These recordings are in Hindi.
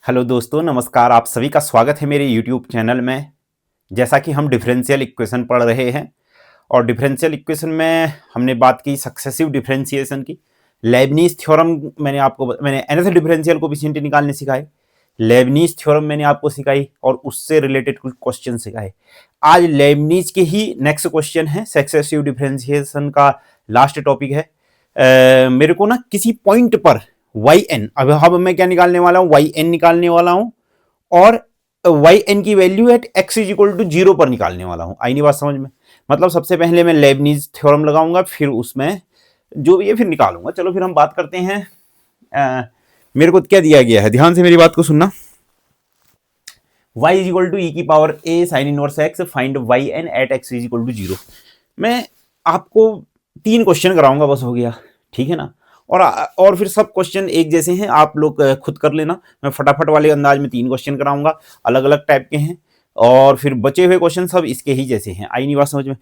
हेलो दोस्तों, नमस्कार। आप सभी का स्वागत है मेरे यूट्यूब चैनल में। जैसा कि हम डिफरेंशियल इक्वेशन पढ़ रहे हैं और डिफरेंशियल इक्वेशन में हमने बात की सक्सेसिव डिफरेंशिएशन की। लेबनीज थ्योरम मैंने nth डिफरेंशियल कोएफिशिएंट निकालने सिखाए। लेबनीज थ्योरम मैंने आपको सिखाई और उससे रिलेटेड कुछ क्वेश्चन सिखाए। आज लेबनीज के ही नेक्स्ट क्वेश्चन है, सक्सेसिव डिफरेंशिएशन का लास्ट टॉपिक है। मेरे को ना किसी पॉइंट पर वाई एन, अब मैं क्या निकालने वाला हूं, वाई एन निकालने वाला हूं और वाई एन की value at x is equal to 0 पर निकालने वाला हूं। आई नहीं बात समझ में? मतलब सबसे पहले मैं लेबनीज थ्योरम लगाऊंगा, फिर उसमें जो भी है फिर निकालूंगा। चलो फिर हम बात करते हैं। मेरे को क्या दिया गया है, ध्यान से मेरी बात को सुनना। y is equal to e की power a sine inverse x, find y n at x is equal to 0। मैं आपको 3 क्वेश्चन कराऊंगा, बस हो गया, ठीक है ना। और फिर सब क्वेश्चन एक जैसे हैं, आप लोग खुद कर लेना। मैं फटाफट वाले अंदाज में 3 क्वेश्चन कराऊंगा, अलग अलग टाइप के हैं। और फिर बचे हुए क्वेश्चन सब इसके ही जैसे हैं। आई नहीं बात समझ में?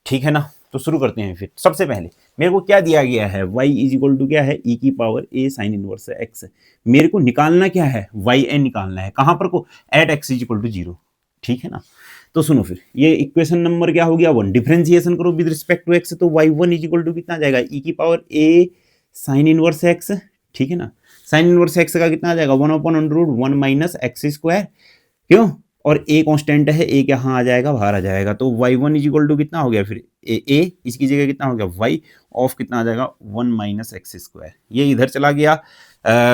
ठीक है ना। तो शुरू करते हैं। फिर सबसे पहले मेरे को क्या दिया गया है, y इज इक्वल टू क्या है, ई की power a sine inverse x. मेरे को निकालना क्या है, वाई एन निकालना है। कहां पर को, at x is equal to 0। ठीक है ना। तो सुनो, फिर ये इक्वेशन नंबर क्या हो गया, 1। डिफरेंशिएशन करो विद रिस्पेक्ट टू एक्स, तो y1 इज इक्वल टू कितना आ जाएगा, ई की power a sine inverse x. ठीक है ना। साइन इनवर्स एक्स का कितना आ जाएगा, 1/√1 माइनस एक्स स्क्वायर। क्यों? और ए कांस्टेंट है, ए यहाँ आ जाएगा, बाहर आ जाएगा। तो y1 इज इक्वल टू कितना हो गया, फिर ए इसकी जगह कितना हो गया, y ऑफ कितना आ जाएगा, 1 माइनस एक्स स्क्वायर। ये इधर चला गया।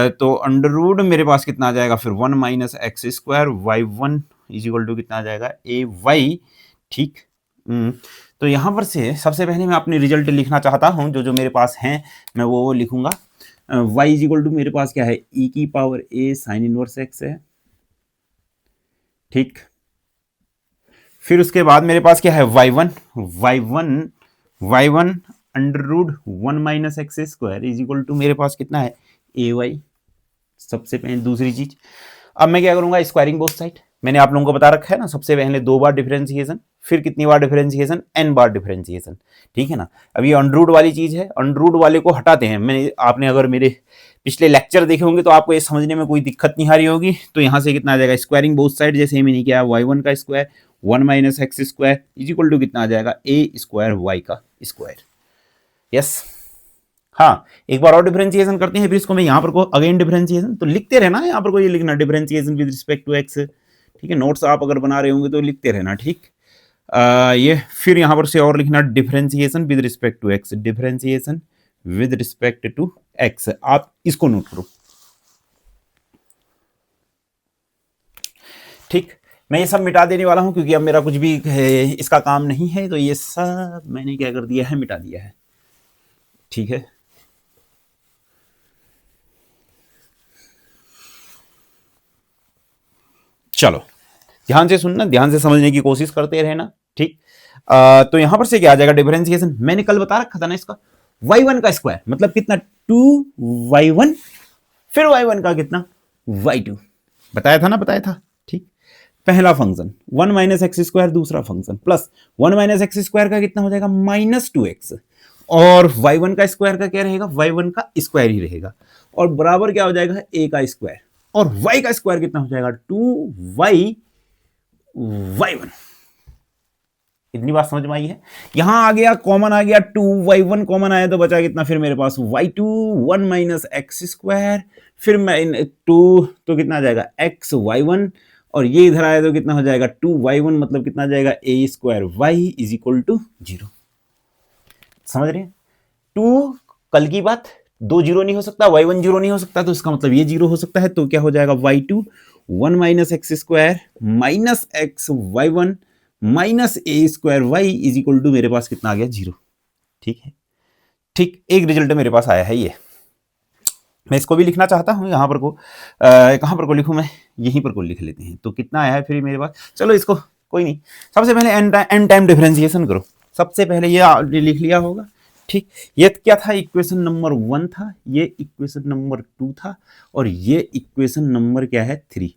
तो अंडर रूट मेरे पास कितना आ जाएगा, फिर 1 minus x square. y1 is equal to कितना आ जाएगा, ए वाई। ठीक। तो यहाँ पर से सबसे पहले मैं अपनी रिजल्ट लिखना चाहता हूँ, जो जो मेरे पास हैं मैं वो लिखूंगा। y इज इक्वल टू मेरे पास क्या है, ई की power a sine inverse x है। ठीक। फिर उसके बाद मेरे पास क्या है, y1 under root 1 minus x square is equal to मेरे पास कितना है, ए वाई। सबसे पहले दूसरी चीज, अब मैं क्या करूंगा, स्क्वायरिंग बोथ साइड। मैंने आप लोगों को बता रखा है ना, सबसे पहले 2 बार डिफरेंशिएशन, फिर कितनी बार डिफरेंशिएशन, n बार डिफरेंशिएशन। ठीक है ना। अब ये अंडर रूट वाली चीज है, अंडर रूट वाले को हटाते हैं। मैंने आपने अगर मेरे पिछले लेक्चर देखे होंगे तो आपको ये समझने में कोई दिक्कत नहीं आ रही होगी। तो यहाँ से कितना आ जाएगा, स्क्वायरिंग बोथ साइड, जैसे मैंने किया y1 का square 1 minus x square is equal to कितना आ जाएगा, ए स्क्वायर वाई का स्क्वायर। यस। हाँ, एक बार और डिफरेंशिएशन करते हैं, फिर इसको मैं यहाँ पर को अगेन डिफरेंशिएशन, तो लिखते रहना यहाँ पर को, ये लिखना differentiation with respect to x. ठीक है, नोट्स आप अगर बना रहे होंगे तो लिखते रहना। ठीक। ये फिर यहाँ पर से और लिखना differentiation with respect to x, differentiation with respect to x. आप इसको नोट करो। ठीक। मैं ये सब मिटा देने वाला हूं, क्योंकि अब मेरा कुछ भी इसका काम नहीं है। तो ये सब मैंने क्या कर दिया है, मिटा दिया है। ठीक है। चलो ध्यान से सुनना, ध्यान से समझने की कोशिश करते रहना। ठीक। तो यहां पर से क्या आ जाएगा, डिफरेंशिएशन मैंने कल बता रखा था ना इसका, y1 का स्क्वायर मतलब कितना, 2y1, फिर y1 का कितना, y2। बताया था ना, बताया था। ठीक। पहला फंक्शन 1 माइनस एक्स स्क्वायर, दूसरा function plus 1 minus x square का कितना हो जाएगा, -2x। और y1 का स्क्वायर का क्या रहेगा, y1 का स्क्वायर ही रहेगा। और बराबर क्या हो जाएगा, a का स्क्वायर। और y का स्क्वायर कितना हो जाएगा, 2y y1। इतनी बात समझ में आई है? यहां आ गया, कॉमन आ गया, 2y1 कॉमन आया तो बचा कितना फिर मेरे पास, y2 1 माइनस एक्स स्क्वायर, फिर मैं 2 तो कितना आ जाएगा, x y1। और ये इधर आया तो कितना हो जाएगा, 2y1 मतलब कितना आ जाएगा, a square y is equal to 0। समझ रहे हैं? 2 कल की बात, 2 0 नहीं हो सकता, y1 0 नहीं हो सकता, तो इसका मतलब ये 0 हो सकता है। तो क्या हो जाएगा, y2 1 minus x square minus x y1 minus a square y is equal to मेरे पास कितना आ गया, 0। ठीक है। ठीक, एक रिजल्ट मेरे पास आया है ये। मैं इसको भी लिखना चाहता हूं, यहां पर को कहां पर को लिखूं मैं, यहीं पर को लिख लेते हैं। तो कितना आया है फिर मेरे पास, चलो इसको कोई नहीं, सबसे पहले एन टाइम डिफरेंशिएशन करो। सबसे पहले ये लिख लिया होगा। ठीक। ये क्या था, इक्वेशन नंबर 1 था, ये इक्वेशन नंबर 2 था, और ये इक्वेशन नंबर क्या है, 3।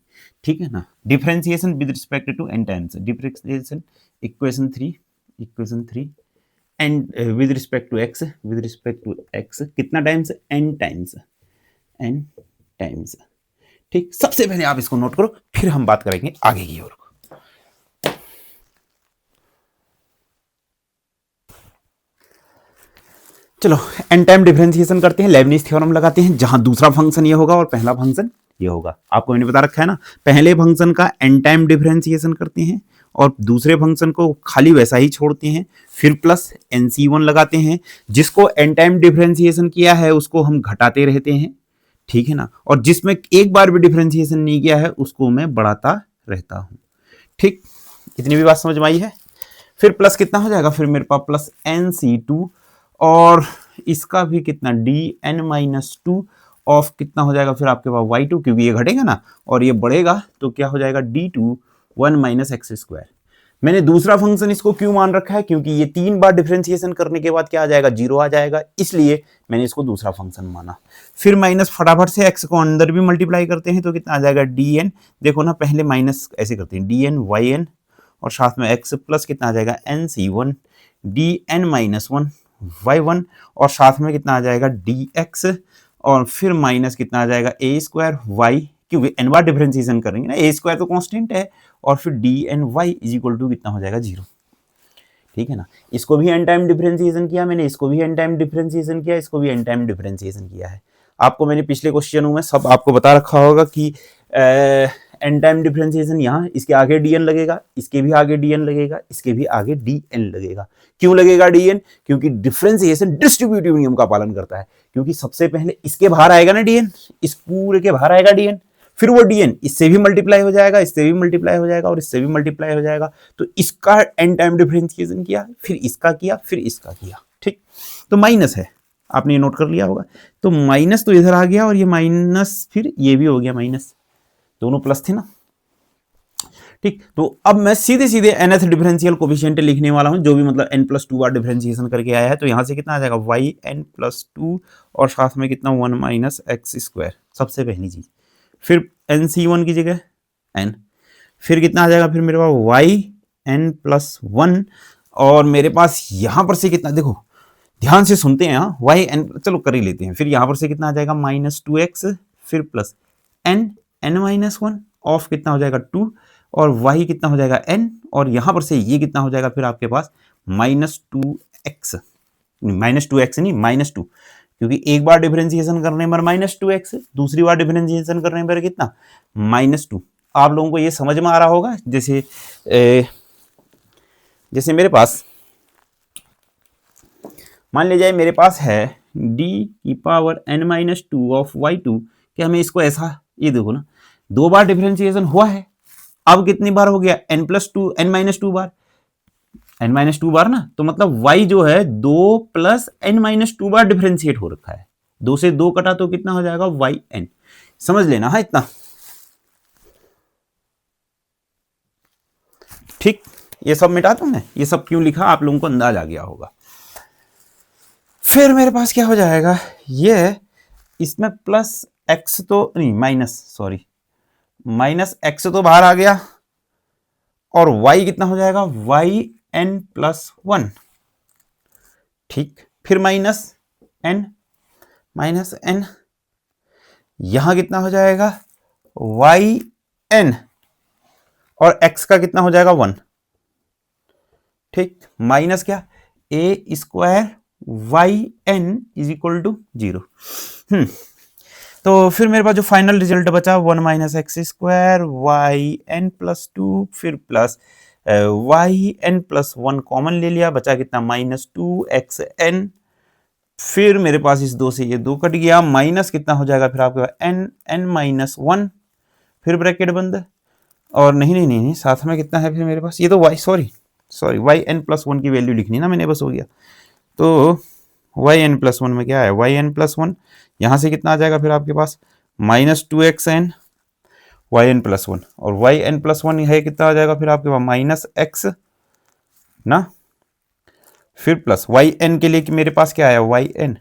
ठीक है ना। Differentiation with respect to n times, differentiation equation 3 and with respect to x कितना टाइम्स, एन टाइम्स। ठीक, सबसे पहले आप इसको नोट करो, फिर हम बात करेंगे आगे की ओर। चलो एन टाइम डिफरेंशिएशन करते हैं, लेबनिज थ्योरम लगाते हैं, जहां दूसरा फंक्शन ये होगा और पहला फंक्शन ये होगा। आपको मैंने बता रखा है ना, पहले फंक्शन का एन टाइम डिफरेंशिएशन करते हैं और दूसरे फंक्शन को खाली वैसा ही छोड़ते हैं, फिर प्लस NC1 लगाते हैं। जिसको एन टाइम डिफरेंशिएशन किया है उसको हम घटाते रहते हैं, ठीक है ना, और जिसमें एक बार भी डिफरेंशिएशन नहीं किया है उसको मैं बढ़ाता रहता हूं। ठीक, इतनी भी बात समझ में आई है। फिर प्लस कितना हो जाएगा, फिर मेरे पास प्लस NC2 और इसका भी कितना DN-2 ऑफ कितना हो जाएगा फिर आपके पास Y2, क्योंकि ये घटेगा ना और ये बढ़ेगा तो क्या हो जाएगा D2 1 - x²। मैंने दूसरा फंक्शन इसको क्यों मान रखा है, क्योंकि ये 3 बार डिफरेंशिएशन करने के बाद क्या आ जाएगा, 0 आ जाएगा, इसलिए मैंने इसको दूसरा फंक्शन माना। फिर माइनस फटाफट से x को अंदर भी मल्टीप्लाई करते हैं तो कितना आ जाएगा DN, देखो ना पहले माइनस ऐसे करते हैं DN YN और साथ में x प्लस कितना आ जाएगा NC1 DN-1 y1 और साथ में कितना आ जाएगा dx और फिर माइनस कितना आ जाएगा a² y, क्योंकि n बार डिफरेंशिएशन करेंगे ना, a² तो कांस्टेंट है, और फिर dny इक्वल टू कितना हो जाएगा 0। ठीक है ना, इसको भी एन टाइम डिफरेंशिएशन किया मैंने, इसको भी एन टाइम डिफरेंशिएशन किया, इसको भी एन टाइम डिफरेंशिएशन किया है। आपको मैंने पिछले क्वेश्चनों में सब आपको बता रखा होगा कि एन टाइम डिफरेंशिएशन यहाँ इसके आगे dn लगेगा, इसके भी आगे dn लगेगा, इसके भी आगे dn लगेगा। क्यों लगेगा dn, क्योंकि डिफरेंशिएशन डिस्ट्रीब्यूटिव नियम का पालन करता है, क्योंकि सबसे पहले इसके बाहर आएगा ना dn, इस पूरे के बाहर आएगा dn, फिर वो dn इससे भी मल्टीप्लाई हो जाएगा, इससे भी मल्टीप्लाई हो जाएगा और इससे भी मल्टीप्लाई हो जाएगा। तो इसका एन टाइम डिफरेंशिएशन किया, फिर इसका किया, फिर इसका किया। ठीक, तो माइनस है, आपने ये नोट कर लिया होगा, तो माइनस तो इधर आ गया और ये माइनस फिर ये भी हो गया माइनस, दोनों प्लस थे ना। ठीक, तो अब मैं सीधे सीधे nth डिफरेंशियल कोफिशिएंट लिखने वाला हूं, जो भी मतलब n+2 बार डिफरेंशिएशन करके आया है। तो यहां से कितना आ जाएगा yn+2 और साथ में कितना 1 - x², सबसे पहली चीज। फिर NC1 की जगह n, फिर कितना आ जाएगा फिर मेरे पास yn+1 और मेरे पास यहां पर से कितना, देखो ध्यान से सुनते हैं, yn, चलो कर ही लेते हैं। फिर यहां पर से कितना आ जाएगा -2x, फिर प्लस n-1 ऑफ कितना हो जाएगा 2 और y कितना हो जाएगा n, और यहां पर से ये कितना हो जाएगा फिर आपके पास -2x नहीं -2, क्योंकि एक बार डिफरेंशिएशन करने पर -2x, दूसरी बार डिफरेंशिएशन करने पर कितना -2। आप लोगों को ये समझ में आ रहा होगा, जैसे मेरे पास मान लीजिए मेरे पास है d⁻n-2 ऑफ y2, क्या मैं इसको ऐसा, ये देखो ना 2 बार डिफरेंशिएशन हुआ है, अब कितनी बार हो गया n+2 n-2 बार, n-2 बार ना, तो मतलब y जो है 2 + n-2 बार डिफरेंशिएट हो रखा है। 2 से 2 कटा तो कितना हो जाएगा yn, समझ लेना है इतना। ठीक, ये सब मिटा दूं मैं, ये सब क्यों लिखा आप लोगों को अंदाज आ गया होगा। फिर मेरे पास क्या हो जाएगा, ये इसमें प्लस x तो नहीं -x तो बाहर आ गया और y कितना हो जाएगा yn+1। ठीक, फिर -n यहां कितना हो जाएगा yn और x का कितना हो जाएगा 1। ठीक, माइनस क्या a² yn इक्वल टू 0। तो फिर मेरे पास जो फाइनल रिजल्ट बचा 1 - x² yn+2 फिर प्लस yn+1 कॉमन ले लिया, बचा कितना -2xn, फिर मेरे पास इस 2 से ये 2 कट गया, माइनस कितना हो जाएगा फिर आपके पास n-1, फिर ब्रैकेट बंद, और नहीं साथ में कितना है फिर मेरे पास, ये तो y yn+1 की वैल्यू लिखनी ना मैंने, बस हो गया। तो yn+1 में क्या है yn+1, यहां से कितना आ जाएगा फिर आपके पास -2xn yn+1 और yn+1 है कितना आ जाएगा फिर आपके पास -x ना, फिर प्लस yn के लिए कि मेरे पास क्या आया yn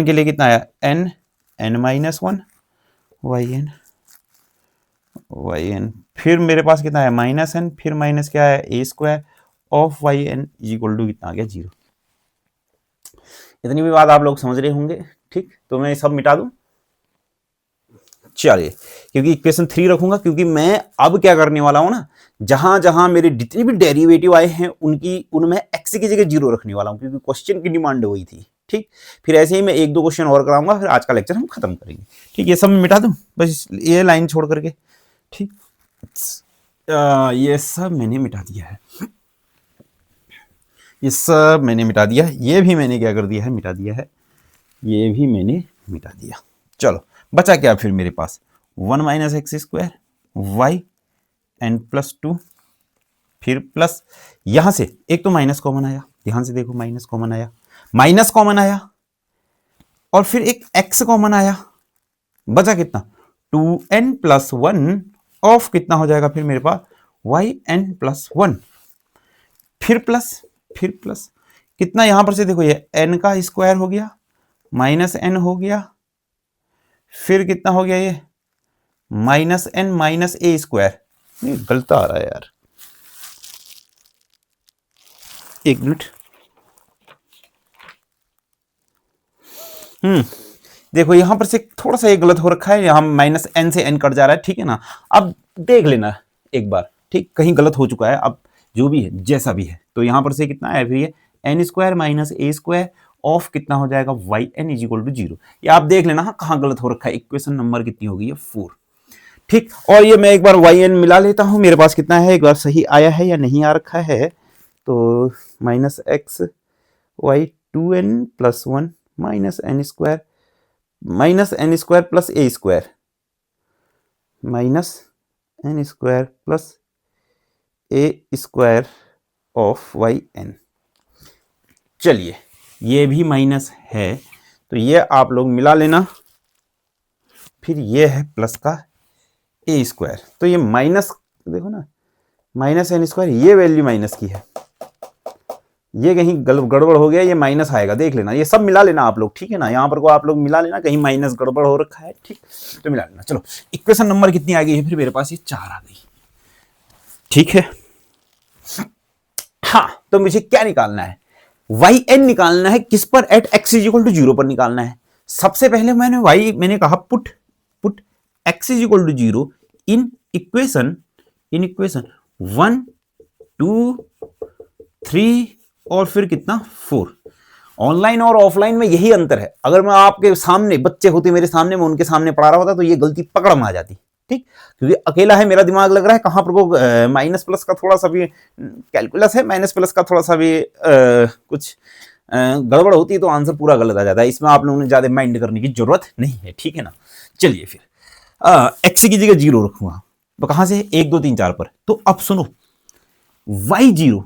के लिए कितना आया n-1 yn, फिर मेरे पास कितना है -n, फिर माइनस क्या है a² of yn equal to कितना आ गया 0। इतनी भी बात आप लोग समझ रहे होंगे। ठीक, तो मैं सब मिटा दूं, चलिए, क्योंकि इक्वेशन 3 रखूंगा, क्योंकि मैं अब क्या करने वाला हूं ना, जहां जहां मेरे जितने भी डेरिवेटिव आए हैं उनमें x की जगह 0 रखने वाला हूं, क्योंकि क्वेश्चन की डिमांड वही थी। ठीक, फिर ऐसे ही मैं 1-2 क्वेश्चन और कराऊंगा, फिर आज का लेक्चर हम खत्म करेंगे। ठीक, ये सब मैं मिटा दूं बस ये लाइन छोड़ करके। ठीक, ये सब मैंने मिटा दिया है, ये सब मैंने मिटा दिया है, ये भी मैंने क्या कर दिया है, मिटा दिया है, ये भी मैंने मिटा दिया। चलो, बचा क्या फिर मेरे पास, 1 minus x square y n plus 2, फिर प्लस यहां से एक तो माइनस कॉमन आया, ध्यान से देखो, माइनस कॉमन आया, माइनस कॉमन आया, और फिर एक एक्स कॉमन आया, बचा कितना, 2n प्लस 1 ऑफ कितना हो जाएगा फिर मेरे पास, वाई एन प्लस 1, फिर प्लस कितना, यहां पर से देखो ये n का स्क्वायर हो गया, माइनस n हो गया, फिर कितना हो गया ये minus n minus a square, नहीं गलत आ रहा है यार, एक मिनट, देखो यहां पर से थोड़ा सा ये गलत हो रखा है, यहां माइनस n से n कट जा रहा है, ठीक है ना, अब देख लेना एक बार, ठीक, कहीं गलत हो चुका है, अब जो भी है जैसा भी है, तो यहां पर से कितना है फिर ये n square minus a square of कितना हो जाएगा, y n is equal to 0, ये आप देख लेना कहां गलत हो रखा है, इक्वेशन नंबर कितनी होगी है 4। ठीक, और ये मैं एक बार वाई एन मिला लेता हूं, मेरे पास कितना है, एक बार सही आया है या नहीं आ रखा है, तो minus x y 2n plus 1 minus n square plus a square minus n square plus a square of y n. चलिए, ये भी माइनस है, तो ये आप लोग मिला लेना, फिर ये है प्लस का ए स्क्वायर, तो ये माइनस देखो ना, माइनस एन स्क्वायर, ये वैल्यू माइनस की है, ये कहीं गड़बड़ हो गया, ये माइनस आएगा, देख लेना, ये सब मिला लेना आप लोग, ठीक है ना, यहां पर को आप लोग मिला लेना, कहीं माइनस गड़बड़ हो रखा है, ठीक, तो मिला लेना। चलो, इक्वेशन नंबर कितनी आ गई है फिर मेरे पास, ये 4 आ गई, ठीक है। हाँ, तो मुझे क्या निकालना है, वाई एन निकालना है, किस पर, at x is equal to 0 पर निकालना है। सबसे पहले मैंने कहा put x is equal to 0 in equation 1 2 3 और फिर कितना 4। ऑनलाइन और ऑफलाइन में यही अंतर है, अगर मैं आपके सामने बच्चे होते मेरे सामने, मैं उनके सामने पढ़ा रहा होता तो ये गलती पकड़ में आ जाती, ठीक, क्योंकि अकेला है, मेरा दिमाग लग रहा है कहां पर को माइनस प्लस का थोड़ा सा भी कैलकुलस है, माइनस प्लस का थोड़ा सा भी कुछ गड़बड़ होती है तो आंसर पूरा गलत आ जाता है, इसमें आप लोगों ने ज्यादा माइंड करने की जरूरत नहीं है, ठीक है ना। चलिए फिर एक्स की जगह 0 रखूंगा, तो कहां से 1 2 3 4 पर, तो अब सुनो, वाई 0,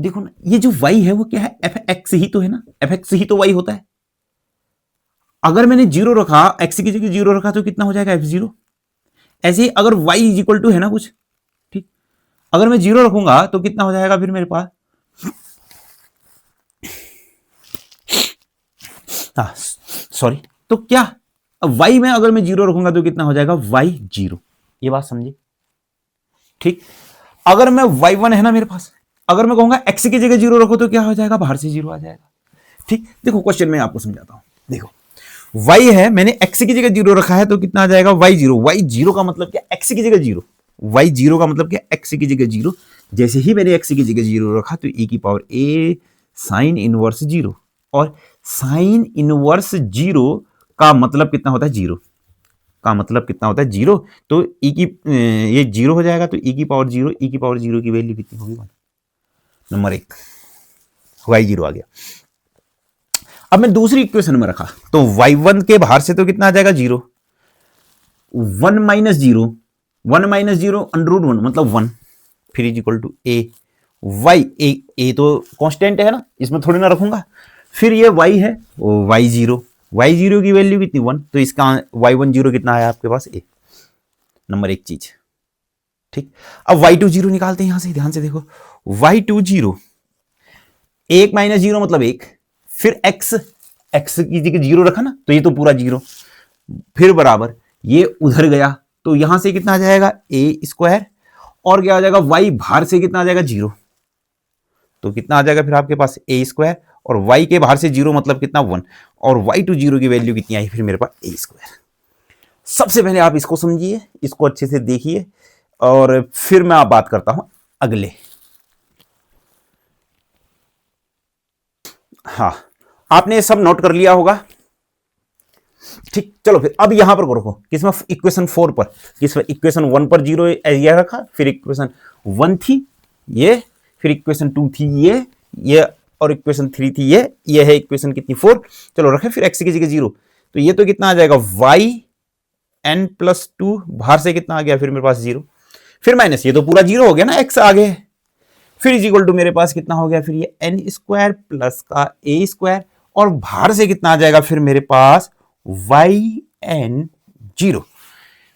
देखो ना, ये जो y है वो क्या है, एफ एक्स ही तो है ना, एफ एक्स ही तो y होता है। अगर मैंने 0 रखा, x की जगह 0 रखा, तो कितना हो जाएगा f0। ऐसे ही अगर y इज इक्वल टू है ना कुछ, ठीक, अगर मैं 0 रखूंगा तो कितना हो जाएगा फिर मेरे पास, सॉरी, तो क्या y में अगर मैं 0 रखूंगा तो कितना हो जाएगा y0, ये बात समझे, ठीक। अगर मैं y1 है ना मेरे पास, अगर मैं कहूंगा x की जगह 0 रखो तो क्या हो जाएगा, बाहर से 0 आ जाएगा, ठीक। देखो क्वेश्चन में आपको समझाता हूं, देखो y है, मैंने x की जगह 0 रखा है तो कितना आ जाएगा y0 का मतलब क्या, x की जगह 0, y0 का मतलब क्या, x की जगह 0, जैसे ही मैंने x की जगह 0 रखा तो e की पावर a साइन इनवर्स 0, और साइन इनवर्स 0 का मतलब कितना होता है, 0 का मतलब कितना होता है 0, तो e की ये 0 हो जाएगा, तो e की पावर 0 की वैल्यू कितनी होगी, 1, नंबर 1 y0 आ गया। अब मैं दूसरी इक्वेशन में रखा, तो y1 के बाहर से तो कितना आ जाएगा 0, 1 माइनस 0 √1 मतलब 1, फिर is equal to a y, a तो कांस्टेंट है ना, इसमें थोड़ी ना रखूंगा, फिर ये y है y0 की वैल्यू कितनी 1, तो इसका y10 कितना है आपके पास a, नंबर 1 चीज, ठीक। अब y20 निकालते हैं यहां से, ध्यान से देखो, y20 1 माइनस 0 मतलब 1, फिर x की जगह 0 रखा ना, तो ये तो पूरा 0, फिर बराबर ये उधर गया, तो यहां से कितना आ जाएगा a स्क्वायर, और क्या आ जाएगा y बाहर से कितना आ जाएगा 0, तो कितना आ जाएगा फिर आपके पास a स्क्वायर, और y के बाहर से 0 मतलब कितना 1, और y20 की वैल्यू कितनी आई फिर मेरे पास a स्क्वायर। सबसे पहले आप इसको समझिए, इसको अच्छे से देखिए, और फिर मैं आप बात करता हूं अगले। हाँ, आपने ये सब नोट कर लिया होगा। ठीक, चलो फिर अब यहां पर रखो, किसमें, इक्वेशन 4 पर, किसमें, इक्वेशन 1 पर 0 यह रखा, फिर इक्वेशन 1 थी ये, फिर इक्वेशन 2 थी ये, और इक्वेशन 3 थी ये है इक्वेशन कितनी, 4। चलो रखे, फिर x की जगह 0, तो ये तो कितना आ जाएगा y n+2, बाहर से कितना आ गया फिर मेरे पास 0, फिर माइनस, ये तो पूरा 0 हो गया ना, x आगे, फिर इज इक्वल टू मेरे पास कितना हो गया फिर ये n² प्लस का a², और बाहर से कितना आ जाएगा फिर मेरे पास yn0।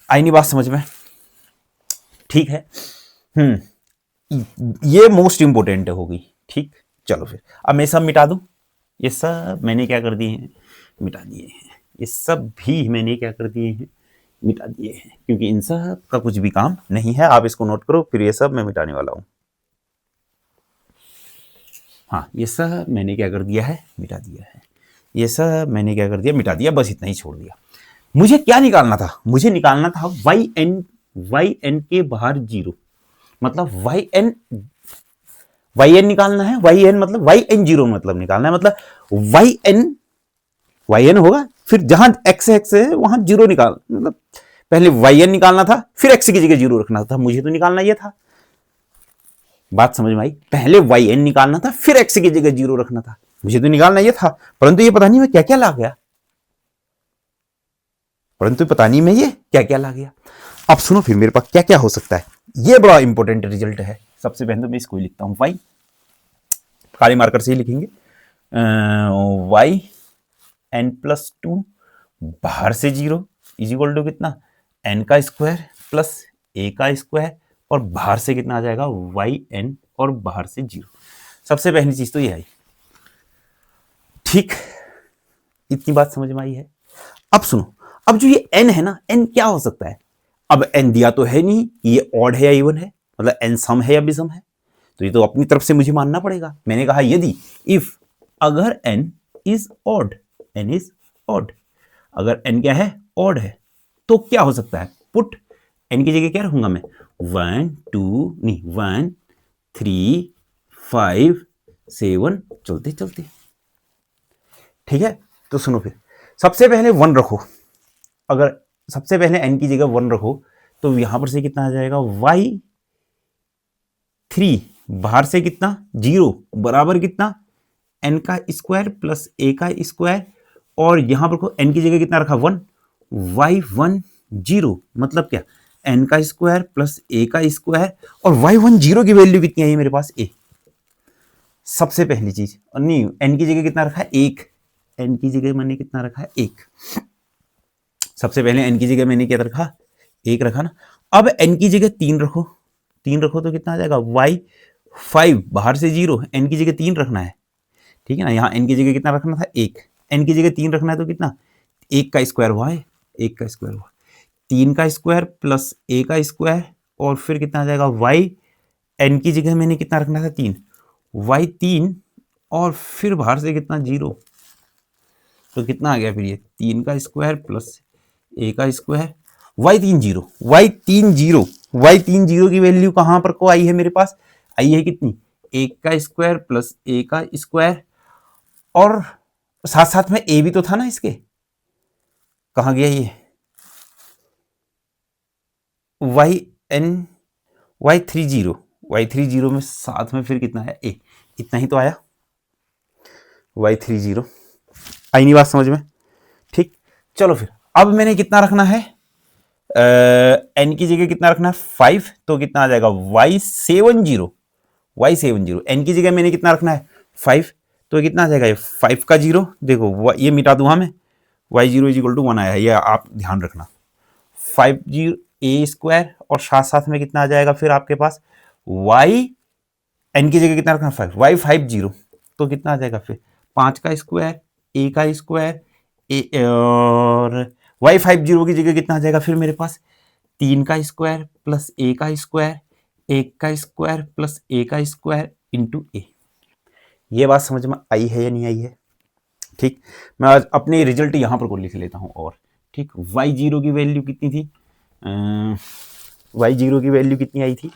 आई नहीं बात समझ में? ठीक है, ये मोस्ट इंपोर्टेंट होगी। ठीक, चलो फिर अब मैं सब मिटा दूं, ये सब मैंने क्या कर दिए हैं, मिटा दिए हैं, ये सब भी मैंने क्या कर दिए हैं, मिटा दिए हैं, क्योंकि इन सब का कुछ भी काम नहीं है। आप इसको नोट करो, फिर ये सब मैं मिटाने वाला हूं। हाँ, ये सब मैंने क्या कर दिया है, मिटा दिया है, ये सब मैंने क्या कर दिया, मिटा दिया, बस इतना ही छोड़ दिया। मुझे क्या निकालना था, मुझे निकालना था yn के बाहर 0, मतलब yn निकालना है, yn मतलब yn0 मतलब निकालना है, मतलब yn होगा, फिर जहां x है वहां 0 निकाल, मतलब पहले yn निकालना था, फिर x की जगह 0 रखना था, मुझे तो निकालना ये था। बात समझ में आई? पहले yn निकालना था, फिर x की जगह 0 रखना था, मुझे तो निकालना ये था, परंतु ये पता नहीं मैं क्या क्या ला गया, अब सुनो फिर मेरे पास क्या क्या हो सकता है, ये बड़ा इंपॉर्टेंट रिजल्ट है। सबसे पहले तो मैं इसको लिखता हूं, y, काले मार्कर से ही लिखेंगे, y n+2 बाहर से 0 इज इक्वल टू कितना, n² प्लस a², और बाहर से कितना आ जाएगा yn, और बाहर से 0। सबसे पहली चीज तो ये आई। ठीक, इतनी बात समझ में आई है। अब सुनो, अब जो ये n है ना, n क्या हो सकता है, अब n दिया तो है नहीं, ये ऑड है या इवन है, मतलब n सम है या विषम है, तो ये तो अपनी तरफ से मुझे मानना पड़ेगा। मैंने कहा यदि इफ, अगर n इज ऑड, अगर n क्या है, ऑड है, तो क्या हो सकता है, पुट n की जगह क्या रखूंगा मैं, 1 3 5 7, चलते। ठीक है, तो सुनो फिर, सबसे पहले 1 रखो, अगर सबसे पहले n की जगह 1 रखो, तो यहां पर से कितना आ जाएगा, y3 बाहर से कितना 0 बराबर कितना, n² प्लस a², और यहां पर n की जगह कितना रखा 1, y10 मतलब क्या, n² प्लस a², और y10 की वैल्यू कितनी आई मेरे पास, a। सबसे पहली चीज, नहीं, n की जगह कितना रखा है 1, n की जगह मैंने कितना रखा है 1, सबसे पहले n की जगह मैंने क्या रखा, 1 रखा ना। अब n की जगह 3 रखो, तो कितना आ जाएगा, y5 बाहर से 0, n की जगह 3 रखना है, ठीक है ना, यहाँ n की जगह कितना रखना था 1, n की जगह 3 रखना है, तो कितना, 1 का स्क्वायर y, 1 का स्क्वायर y, 3 का स्क्वायर प्लस a का स्क्वायर, और फिर कितना आ जाएगा y, n की जगह मैंने कितना रखना था 3, y3, और फिर बाहर से कितना 0, तो कितना आ गया फिर ये 3 का स्क्वायर प्लस a का स्क्वायर, y30 की वैल्यू कहां पर को आई है मेरे पास, आई है कितनी, 1 का स्क्वायर प्लस a का स्क्वायर, और साथ साथ में a भी तो था ना इसके, कहां गया ये, y30 में साथ में फिर कितना है a, इतना ही तो आया, y30। आई नहीं बात समझ में? ठीक, चलो फिर अब मैंने कितना रखना है, n की जगह कितना रखना है 5, तो कितना आ जाएगा y70, n की जगह मैंने कितना रखना है 5, तो कितना आ जाएगा ये 5 का 0, देखो ये मिटा दूंगा मैं, y0 इज इक्वल टू 1 आया है, ये आप ध्यान रखना, 50 a², और साथ साथ में कितना आ जाएगा फिर आपके पास y, n की जगह कितना रखना 5, y50, तो कितना आ जाएगा फिर 5 का स्क्वायर, a का स्क्वायर, और y50 की जगह कितना आ जाएगा फिर मेरे पास 3 का स्क्वायर प्लस a का स्क्वायर, 1 का स्क्वायर प्लस a का स्क्वायर इंटू a। ये बात समझ में आई है या नहीं आई है? ठीक, मैं आज अपने रिजल्ट यहां पर को लिख लेता हूं, और ठीक, y0 की वैल्यू कितनी थी, y0 की वैल्यू कितनी आई थी,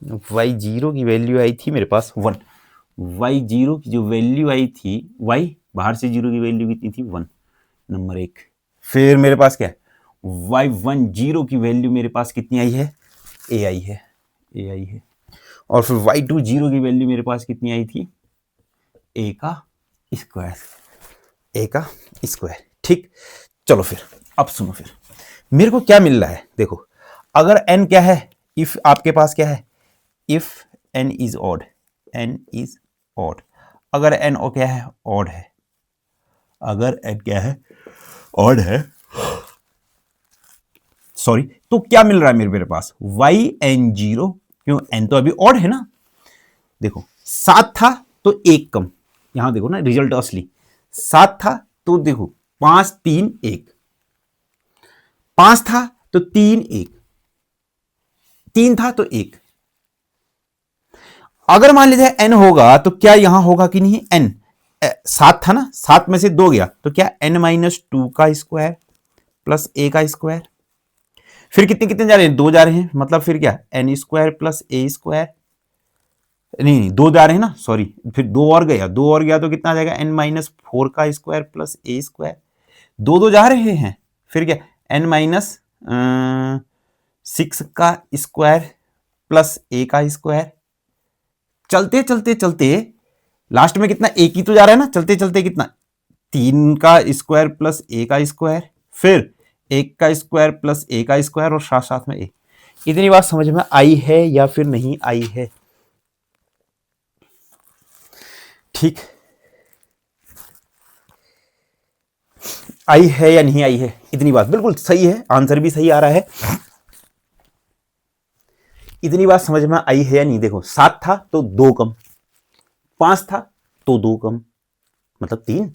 y0 की वैल्यू आई थी मेरे पास 1, y0 की जो वैल्यू आई थी, y बाहर से 0 की वैल्यू कितनी थी 1, नंबर 1। फिर मेरे पास क्या है, y10 की वैल्यू मेरे पास कितनी आई है, a आई है। और फिर y20 की वैल्यू मेरे पास कितनी आई थी, a का स्क्वायर। ठीक, चलो फिर अब सुनो, फिर मेरे को क्या मिल रहा है, देखो अगर n क्या है, इफ आपके पास क्या है, इफ n इज ऑड, अगर n और क्या है, ऑड है, अगर n क्या है, ऑड है, सॉरी, तो क्या मिल रहा है मेरे पास, yn0, क्यों n तो अभी ऑड है ना, देखो 7 था तो 1 कम, यहां देखो ना रिजल्ट असली, 7 था तो देखो 5 3 1, 5 था तो 3 1, 3 था तो 1। अगर मान लीजिए n होगा तो क्या यहां होगा कि नहीं, n 7 था ना, 7 में से 2 गया तो क्या n-2 का स्क्वायर प्लस a का स्क्वायर, फिर कितने कितने जा रहे हैं, 2 जा रहे हैं, मतलब फिर क्या n square plus a square, नहीं 2 जा रहे हैं ना, सॉरी, फिर 2 और गया तो कितना आ जाएगा, n-4 का स्क्वायर प्लस a स्क्वायर, 2 जा रहे हैं, फिर क्या n-6 का स्क्वायर प्लस a का स्क्वायर, चलते चलते चलते लास्ट में कितना, एक ही तो जा रहा है ना, चलते चलते कितना, 3 का स्क्वायर प्लस a का स्क्वायर, फिर 1 का स्क्वायर प्लस a का स्क्वायर और साथ साथ में a। इतनी बात समझ में आई है या फिर नहीं आई है, ठीक, आई है या नहीं आई है, इतनी बात बिल्कुल सही है, आंसर भी सही आ रहा है, इतनी बात समझ में आई है या नहीं, देखो 7 था तो 2 कम, 5 था तो 2 कम, मतलब 3,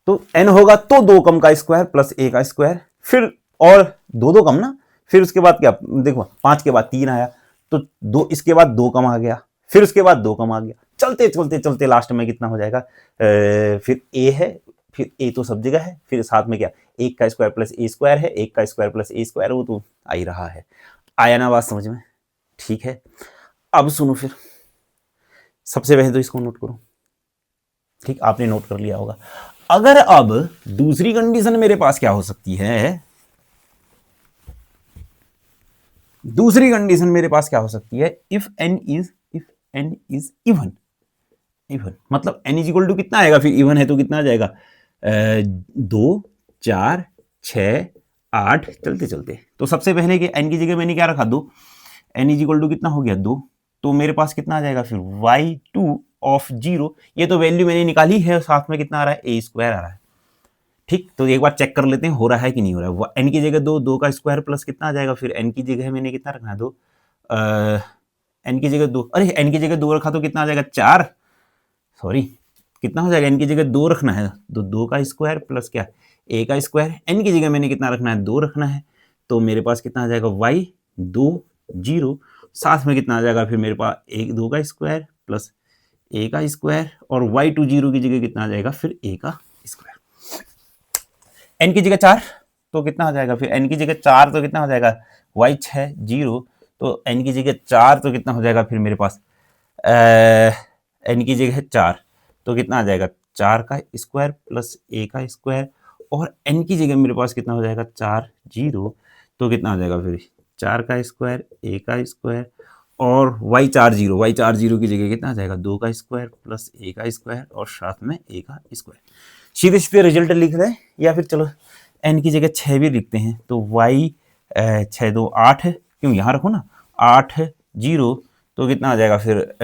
तो n होगा तो 2 कम का स्क्वायर प्लस a का स्क्वायर, फिर और 2 कम ना, फिर उसके बाद क्या, देखो 5 के बाद 3 आया तो 2, इसके बाद 2 कम आ गया, फिर उसके बाद 2 कम आ गया, चलते चलते चलते लास्ट में कितना हो जाएगा, फिर a है, फिर a तो सब जगह है, फिर साथ में क्या, 1 का स्क्वायर प्लस a स्क्वायर है, 1 का स्क्वायर प्लस a स्क्वायर, वो तो आ ही रहा है, आया ना बात समझ में, ठीक है। अब सुनो, फिर सबसे पहले तो इसको नोट करो, ठीक, आपने नोट कर लिया होगा। अगर अब दूसरी कंडीशन मेरे पास क्या हो सकती है, दूसरी कंडीशन मेरे पास क्या हो सकती है, इफ n इज इवन, मतलब n इज इक्वल टू कितना आएगा, फिर इवन है तो कितना आ जाएगा, 2 4 6 8, चलते चलते, तो सबसे पहले कि n की जगह मैंने क्या रखा, 2, n इज इक्वल टू कितना हो गया 2, तो मेरे पास कितना आ जाएगा फिर y2 ऑफ 0, ये तो वैल्यू मैंने निकाली है, साथ में कितना आ रहा है, a स्क्वायर आ रहा है, ठीक, तो एक बार चेक कर लेते हैं हो रहा है कि नहीं हो रहा है, n की जगह 2, 2 का स्क्वायर प्लस कितना आ जाएगा, फिर n की जगह मैंने कितना रखना है 2, n की जगह 2, अरे n की जगह 2 रखा तो कितना आ जाएगा 4, सॉरी कितना हो जाएगा, n की जगह 2 रखना है तो 2 का स्क्वायर प्लस क्या, a का स्क्वायर, n की जगह मैंने कितना रखना है 2 रखना है, तो मेरे पास कितना आ जाएगा y20, साथ में कितना आ जाएगा फिर मेरे पास 2 का स्क्वायर प्लस a का स्क्वायर, और y20 की जगह कितना आ जाएगा फिर a का स्क्वायर, n की जगह 4 तो कितना आ जाएगा, फिर n की जगह 4 तो कितना हो जाएगा y60, तो n की जगह 4 तो कितना हो जाएगा फिर मेरे पास n की जगह 4 तो कितना आ जाएगा 4 का स्क्वायर प्लस a का स्क्वायर, और n की जगह मेरे पास कितना हो जाएगा 40, तो कितना आ जाएगा फिर 4 का स्क्वायर a का स्क्वायर, और y40 की जगह कितना आ जाएगा 2 का स्क्वायर प्लस a का स्क्वायर और साथ में a का स्क्वायर। सीधे सीधे रिजल्ट लिख रहे हैं, या फिर चलो n की जगह 6 भी लिखते हैं, तो y 6 2 8, क्यों यहाँ रखो ना 80, तो कितना आ जाएगा फिर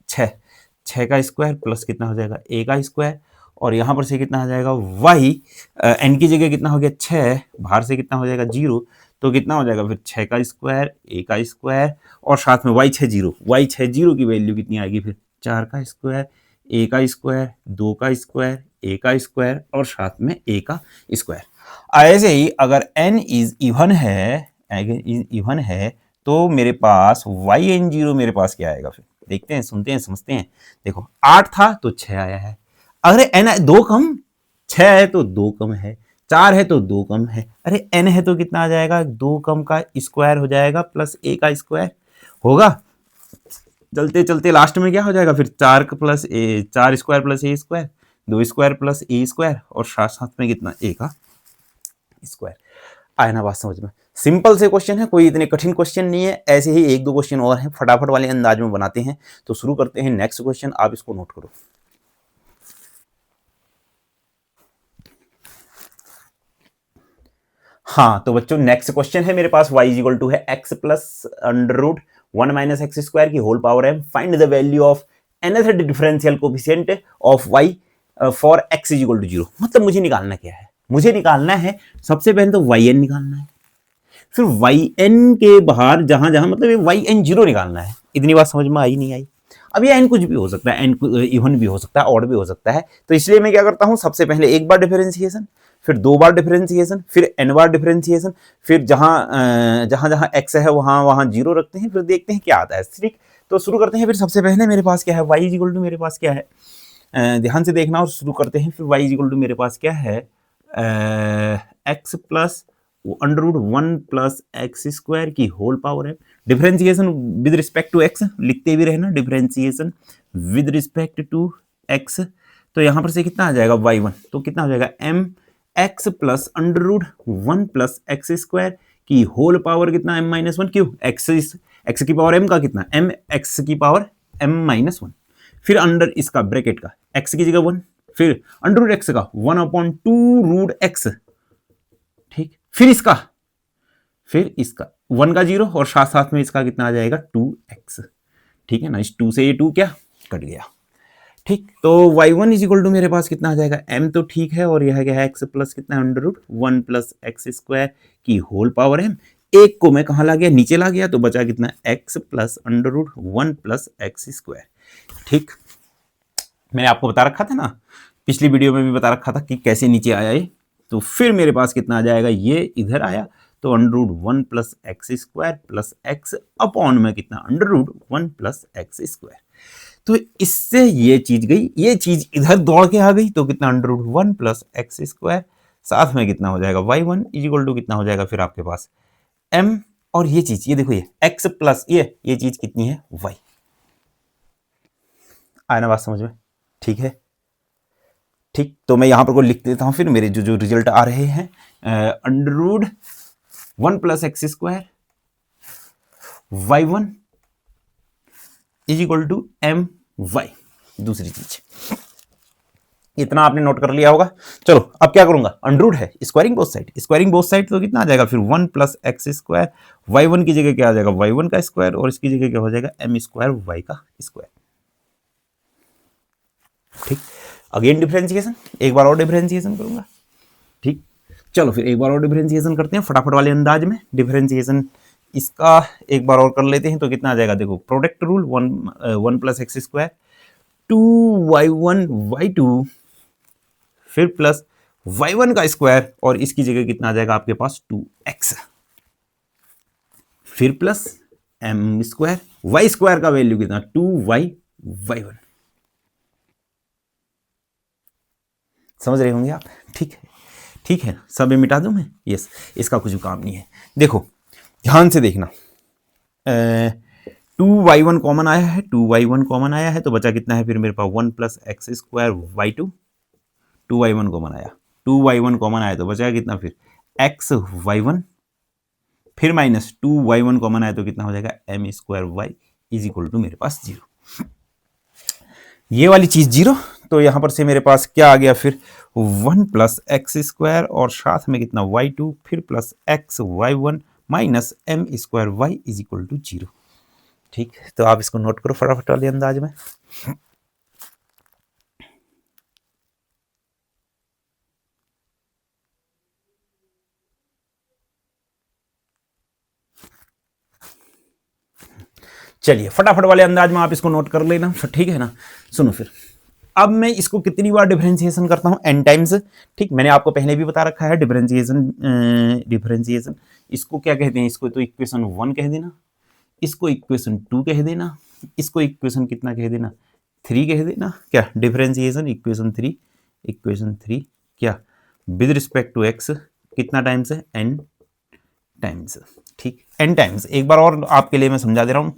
6 का स्क्वायर प्लस कितना हो जाएगा a का स्क्वायर, और यहाँ पर से कितना आ जाएगा y n की जगह कितना हो गया 6, बाहर से कितना हो जाएगा 0, तो कितना हो जाएगा फिर 6 का स्क्वायर a का स्क्वायर, और साथ में y60 की वैल्यू कितनी आएगी फिर 4 का स्क्वायर a का स्क्वायर 2 का स्क्वायर a का स्क्वायर और साथ में a का स्क्वायर। ऐसे ही अगर n इज इवन है तो मेरे पास yn0 मेरे पास क्या आएगा, फिर देखते हैं, सुनते हैं, समझते हैं। देखो 8 था तो 6 आया है, अगर n 2 कम 6 है तो 2 कम है, 4 है तो 2 कम है, अरे n है तो कितना आ जाएगा, 2 कम का स्क्वायर हो जाएगा प्लस a का स्क्वायर होगा। चलते चलते लास्ट में क्या हो जाएगा फिर, 4 plus A, 4 square plus a square, 2 square plus a square और साथ साथ में कितना, a का स्क्वायर। आया ना बात समझ में? सिंपल से क्वेश्चन है, कोई इतने कठिन क्वेश्चन नहीं है। ऐसे ही एक दो क्वेश्चन और हैं, फटाफट वाले अंदाज में बनाते हैं। तो शुरू करते हैं नेक्स्ट क्वेश्चन, आप इसको नोट करो। हाँ तो बच्चों नेक्स्ट क्वेश्चन है मेरे पास, y इज इक्वल टू है x plus under root 1 minus x square की होल पावर है, find the value of nth differential coefficient of y for x is equal to 0। मतलब मुझे निकालना क्या है, मुझे निकालना है सबसे पहले तो yn निकालना है, फिर yn के बाहर जहां जहां मतलब yn 0 निकालना है। इतनी बात समझ में आई नहीं आई? अब ये n कुछ भी हो सकता है, n इवन भी हो सकता है, ऑड भी हो सकता है। तो इसलिए मैं क्या करता हूं, सबसे पहले एक बार डिफरेंशिएशन, फिर 2 बार डिफरेंशिएशन, फिर n बार डिफरेंशिएशन, फिर जहां जहां x है वहां वहां 0 रखते हैं, फिर देखते हैं क्या आता है। ठीक, तो शुरू करते हैं। फिर सबसे पहले मेरे पास क्या है, y इज इक्वल टू मेरे पास क्या है, ध्यान से देखना और शुरू करते हैं। फिर y इज इक्वल टू मेरे पास क्या है, x plus under root 1 plus x square की होल पावर है। Differentiation with respect to x लिखते भी रहना, differentiation with respect to x. तो यहां पर से कितना आ जाएगा y1, तो कितना हो जाएगा m x plus under root 1 plus x square की होल पावर कितना m माइनस 1, क्यों x की पावर m का कितना m x की पावर m माइनस 1, फिर अंडर इसका ब्रैकेट का x की जगह 1, फिर अंडर रूट x का 1/2 रूट x, ठीक, फिर इसका 1 का 0 और साथ साथ में इसका कितना आ जाएगा 2x। ठीक है ना, इस 2 से ये 2 क्या कट गया। ठीक, तो y1 इज इक्वल टू मेरे पास कितना आ जाएगा, m तो ठीक है, और यह क्या है x प्लस कितना under root 1 plus x square की होल पावर m। एक को मैं कहाँ ला गया, नीचे ला गया, तो बचा कितना x plus under root 1 plus x square. ठीक, मैंने आपको बता रखा था ना, पिछली वीडियो में भी बता रखा था कि कैसे नीचे आया ये। तो फिर मेरे पास कितना आ जाएगा, ये इधर आया तो under root 1 plus x square plus x upon में कितना under root 1 plus x square. तो इससे ये चीज गई, ये चीज इधर दौड़ के आ गई, तो कितना under root 1 plus x square, साथ में कितना हो जाएगा y1 इज इक्वल टू कितना हो जाएगा फिर आपके पास m, और ये चीज ये देखो ये x प्लस ये चीज कितनी है y। आया ना बात समझ में? ठीक है, ठीक, तो मैं यहां पर को लिख देता हूं फिर मेरे जो रिजल्ट आ रहे हैं, under root 1 plus x square y1 is equal to m y. दूसरी चीज इतना आपने नोट कर लिया होगा। चलो अब क्या करूंगा, अंडर रूट है, स्क्वायरिंग बोथ साइड, तो कितना आ जाएगा फिर 1 प्लस एक्स स्क्वायर, y1 की जगह क्या आ जाएगा y1 का स्क्वायर, और इसकी जगह क्या हो जाएगा m स्क्वायर y का स्क्वायर। ठीक, अगेन डिफरेंशिएशन, एक बार और डिफरेंशिएशन करूंगा। ठीक, चलो फिर एक बार और डिफरेंशिएशन करते हैं फटाफट वाले अंदाज में। डिफरेंशिएशन इसका एक बार और कर लेते हैं, तो कितना आ जाएगा, देखो product rule 1 plus x square 2y1 y2 फिर प्लस y1 का स्क्वायर, और इसकी जगह कितना आ जाएगा आपके पास 2x, फिर plus m square, y square का वैल्यू कितना 2y y1। समझ रहे होंगे आप? ठीक है, ठीक है, सब में मिटा दूं मैं, यस, इसका कुछ काम नहीं है। देखो ध्यान से देखना, 2y1 कॉमन आया है, 2y1 कॉमन आया है, तो बचा कितना है फिर मेरे पास 1 plus x square y2, 2y1 common आया, 2y1 कॉमन आया तो बचा कितना फिर x y1, फिर माइनस 2y1 कॉमन आया तो कितना हो जाएगा m square y is equal to मेरे पास 0। ये वाली चीज 0, तो यहां पर से मेरे पास क्या आ गया फिर 1 प्लस एक्स स्क्वायर और साथ में कितना y2 फिर plus x y1 minus m square y is equal to 0। ठीक, तो आप इसको नोट करो फटाफट वाले अंदाज में। चलिए फटाफट वाले अंदाज में आप इसको नोट कर लेना, ठीक है ना। सुनो फिर, अब मैं इसको कितनी बार डिफरेंशिएशन करता हूं, n टाइम्स। ठीक, मैंने आपको पहले भी बता रखा है डिफरेंशिएशन इसको क्या कहते हैं, इसको तो इक्वेशन 1 कह देना, इसको इक्वेशन 2 कह देना, इसको इक्वेशन कितना कह देना 3 कह देना। क्या डिफरेंशिएशन इक्वेशन 3 क्या विद रिस्पेक्ट टू एक्स कितना टाइम्स है, n टाइम्स। ठीक, n टाइम्स। एक बार और आपके लिए मैं समझा दे रहा हूँ,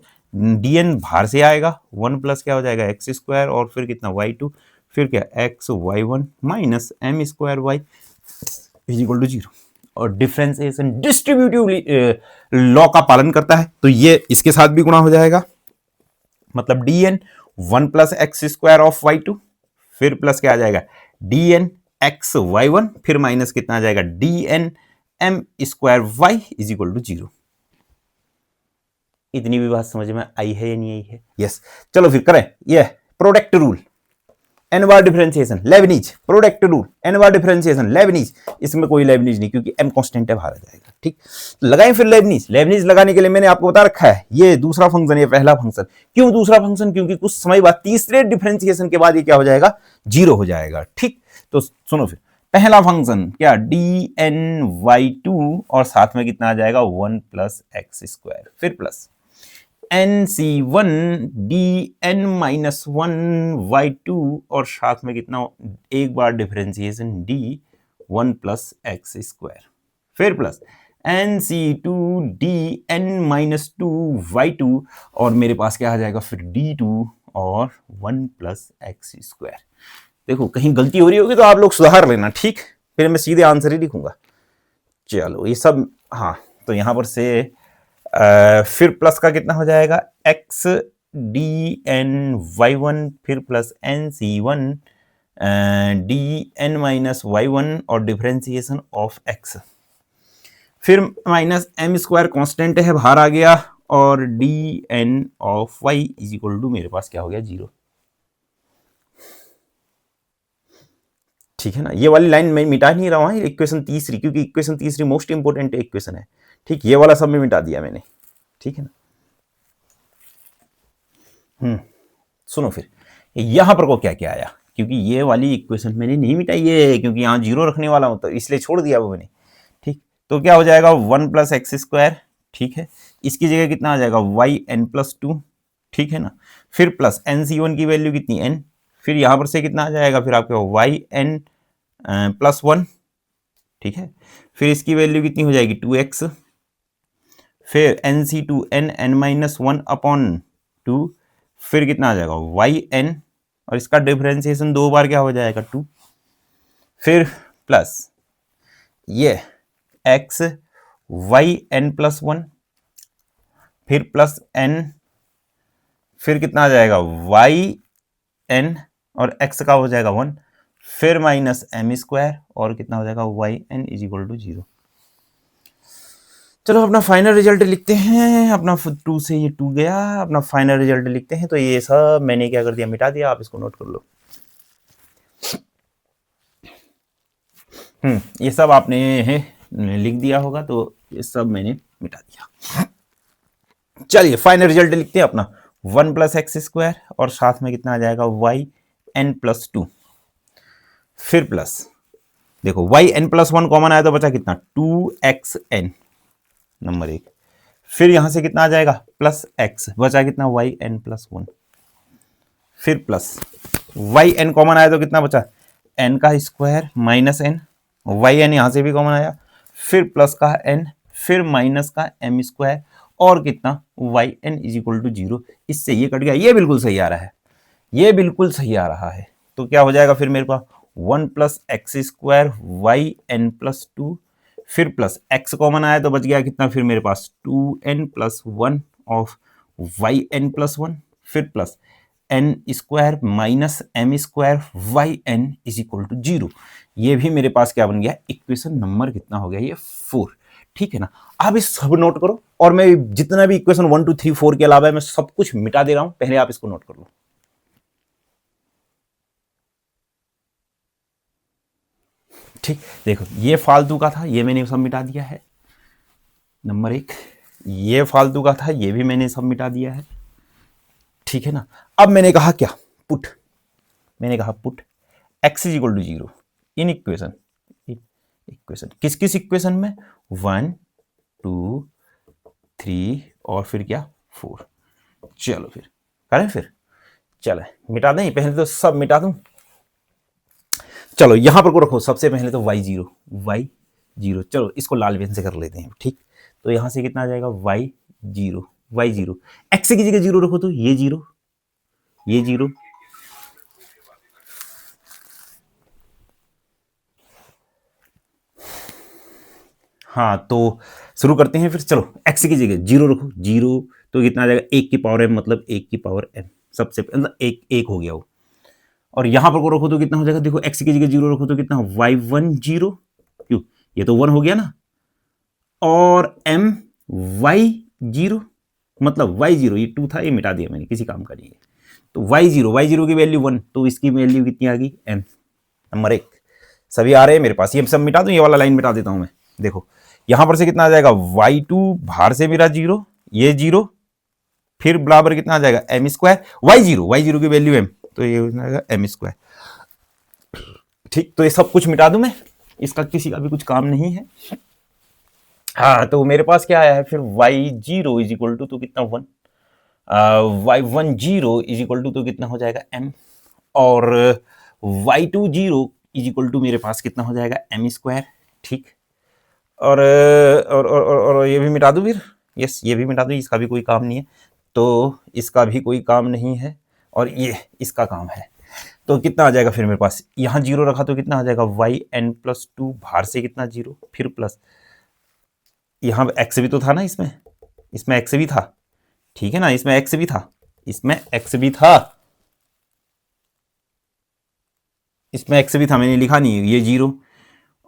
dn बाहर से आएगा, 1 प्लस क्या हो जाएगा एक्स स्क्वायर और फिर कितना y2, फिर क्या x y1 minus m square y is equal to 0। और डिफरेंशिएशन डिस्ट्रीब्यूटिव लॉ का पालन करता है, तो ये इसके साथ भी गुणा हो जाएगा, मतलब dn 1 plus x square of y2, फिर प्लस क्या आ जाएगा dn एक्स y1, फिर माइनस कितना आ जाएगा dn m square y is equal to 0। इतनी भी बात समझ में आई है या नहीं आई है? यस। चलो फिर करें ये प्रोडक्ट रूल, n बार differentiation Leibniz, product rule n बार डिफरेंशिएशन लेबनीज। इसमें कोई लेबनीज नहीं क्योंकि m कांस्टेंट है, बाहर आ जाएगा। ठीक, तो लगाएं फिर लेबनीज। लेबनीज लगाने के लिए मैंने आपको बता रखा है ये दूसरा फंक्शन, ये पहला फंक्शन। क्यों दूसरा फंक्शन? क्योंकि कुछ समय बाद तीसरे डिफरेंशिएशन के बाद ये क्या हो जाएगा, 0 हो जाएगा। ठीक, तो सुनो फिर, पहला फंक्शन क्या dny2 और साथ में कितना आ जाएगा 1 प्लस एक्स स्क्वायर, फिर plus nc1 dn minus 1 y2 और साथ में कितना एक बार differentiation d 1 plus x square, फिर plus nc2 dn minus 2 y2 और मेरे पास क्या आ जाएगा फिर d2 और 1 प्लस एक्स स्क्वायर। देखो कहीं गलती हो रही होगी तो आप लोग सुधार लेना। ठीक, फिर मैं सीधे आंसर ही लिखूंगा। चलो ये सब, हाँ, तो यहां पर से फिर प्लस का कितना हो जाएगा x dny1 फिर plus nc1 dn minus y1 और डिफरेंशिएशन ऑफ x, फिर माइनस m स्क्वायर कॉन्स्टेंट है बाहर आ गया और dn of y is equal to मेरे पास क्या हो गया 0। ठीक है ना, ये वाली लाइन मैं मिटा नहीं रहा हूं, इक्वेशन तीसरी, क्योंकि इक्वेशन तीसरी मोस्ट इंपोर्टेंट इक्वेशन है। ठीक, ये वाला सब में मिटा दिया मैंने। ठीक है ना, सुनो फिर यहां पर को क्या क्या आया, क्योंकि ये वाली इक्वेशन मैंने नहीं मिटाई है, क्योंकि यहां 0 रखने वाला हूं तो इसलिए छोड़ दिया वो मैंने। ठीक, तो क्या हो जाएगा 1 प्लस एक्स स्क्वायर। ठीक है, इसकी जगह कितना आ जाएगा वाई एन प्लस 2। ठीक है ना, फिर प्लस nc1 की वैल्यू कितनी n, फिर यहां पर से कितना आ जाएगा फिर आपका वाई एन प्लस 1। ठीक है, फिर इसकी वैल्यू कितनी हो जाएगी 2x, फिर nc2 n माइनस 1 अपॉन 2, फिर कितना आ जाएगा वाई एन और इसका डिफरेंशिएशन 2 बार क्या हो जाएगा 2, फिर प्लस ये x वाई एन प्लस 1, फिर प्लस n, फिर कितना आ जाएगा वाई एन और x का हो जाएगा 1, फिर माइनस एम स्क्वायर और कितना हो जाएगा y n is equal to 0। चलो अपना फाइनल रिजल्ट लिखते हैं। अपना 2 से ये 2 गया, अपना फाइनल रिजल्ट लिखते हैं। तो ये सब मैंने क्या कर दिया, मिटा दिया। आप इसको नोट कर लो। ये सब आपने लिख दिया होगा, तो ये सब मैंने मिटा दिया। चलिए फाइनल रिजल्ट लिखते हैं अपना 1 प्लस एक्स स्क्वायर और साथ में कितना आ जाएगा वाई एन प्लस 2, फिर प्लस देखो वाई एन प्लस 1 कॉमन आया तो बचा कितना 2xn नंबर 1, फिर यहां से कितना आ जाएगा प्लस x, बचा कितना वाई एन प्लस 1, फिर प्लस वाई एन कॉमन आया तो कितना बचा n का square minus n, y n यहां से भी कॉमन आया, फिर प्लस का n, फिर माइनस का m स्क्वायर और कितना y n is equal to 0। इससे ये कट गया, ये बिल्कुल सही आ रहा है, ये बिल्कुल सही आ रहा है। तो क्या हो जाएगा फिर मेरे पास 1 plus x square y n plus 2, फिर प्लस x कॉमन आया तो बच गया कितना फिर मेरे पास 2n plus 1 of y n plus 1, फिर plus n square minus m square y n is equal to 0। ये भी मेरे पास क्या बन गया, इक्वेशन नंबर कितना हो गया ये 4। ठीक है ना, आप इस सब नोट करो और मैं जितना भी इक्वेशन 1 2 3 4 के अलावा मैं सब कुछ मिटा दे रहा हूं, पहले आप इसको नोट कर लो। ठीक, देखो ये फालतू का था, ये मैंने सब मिटा दिया है। नंबर 1 ये फालतू का था, ये भी मैंने सब मिटा दिया है। ठीक है ना, अब मैंने कहा क्या, पुट, मैंने कहा put x is equal to 0 in equation, किस किस इक्वेशन में 1 2 3 और फिर क्या 4। चलो फिर करें, फिर चले मिटा दें, पहले तो सब मिटा दूं। चलो यहां पर को रखो, सबसे पहले तो y0, चलो इसको लाल पेन से कर लेते हैं, ठीक। तो यहां से कितना आ जाएगा y0, x की जगह 0 रखो तो ये 0, हाँ तो शुरू करते हैं फिर। चलो x की जगह 0 रखो, 0 तो कितना आ जाएगा 1 की पावर m, मतलब 1 की पावर m, सबसे मतलब एक हो गया वो। और यहां पर को रखो तो कितना हो जाएगा, देखो x की जगह 0 रखो तो कितना y10, क्यों ये तो 1 हो गया ना, और m y0, मतलब y0 ये 2 था, ये मिटा दिया मैंने, किसी काम का नहीं है। तो y0 की वैल्यू 1, तो इसकी वैल्यू कितनी आ गई m, नंबर 1। सभी आ रहे हैं मेरे पास, ये सब मिटा दूं, ये वाला लाइन मिटा देता हूं मैं। देखो यहां पर से कितना आ जाएगा y2, बाहर से मेरा 0, ये 0, फिर बराबर कितना आ जाएगा m², y0 की वैल्यू m, तो ये हो जाएगा m²। ठीक, तो ये सब कुछ मिटा दूं मैं, इसका किसी का भी कुछ काम नहीं है। हाँ तो मेरे पास क्या आया है फिर y0 इज इक्वल टू, तो कितना 1, y10 इज इक्वल टू तो कितना हो जाएगा m, और y20 इज इक्वल टू मेरे पास कितना हो जाएगा m²। ठीक, और ये भी मिटा दूं फिर, यस ये भी मिटा दूं, इसका भी कोई काम नहीं है, तो इसका भी कोई काम नहीं है, और ये इसका काम है। तो कितना आ जाएगा फिर मेरे पास, यहाँ 0 रखा तो कितना आ जाएगा yn+2, बाहर से कितना 0, फिर प्लस, यहाँ x भी तो था ना, इसमें x भी था, ठीक है ना, इसमें x भी था, इसमें x भी था, इसमें x भी था, मैंने लिखा नहीं, ये 0,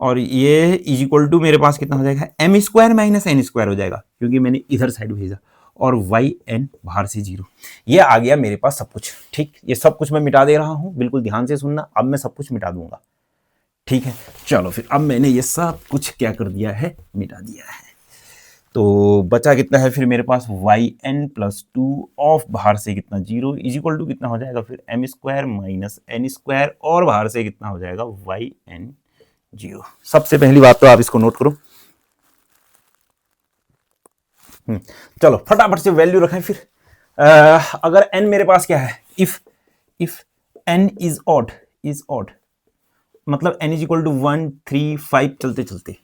और ये इज इक्वल टू मेरे पास कितना हो जाएगा m² माइनस n² हो जाएगा, क्योंकि मैंने इधर साइड भेजा, और yn बाहर से 0, ये आ गया मेरे पास सब कुछ। ठीक, ये सब कुछ मैं मिटा दे रहा हूं, बिल्कुल ध्यान से सुनना, अब मैं सब कुछ मिटा दूंगा। ठीक है, चलो फिर अब मैंने ये सब कुछ क्या कर दिया है, मिटा दिया है। तो बचा कितना है फिर मेरे पास yn+2 ऑफ बाहर से कितना 0 इज इक्वल टू कितना हो जाएगा फिर m² माइनस n², और बाहर से कितना हो जाएगा yn0। सबसे पहली बात तो आप इसको नोट करो। चलो फटाफट से वैल्यू रखें फिर। अगर n मेरे पास क्या है, इफ n इज ऑड, मतलब n इज इक्वल टू 1 3 5 चलते चलते,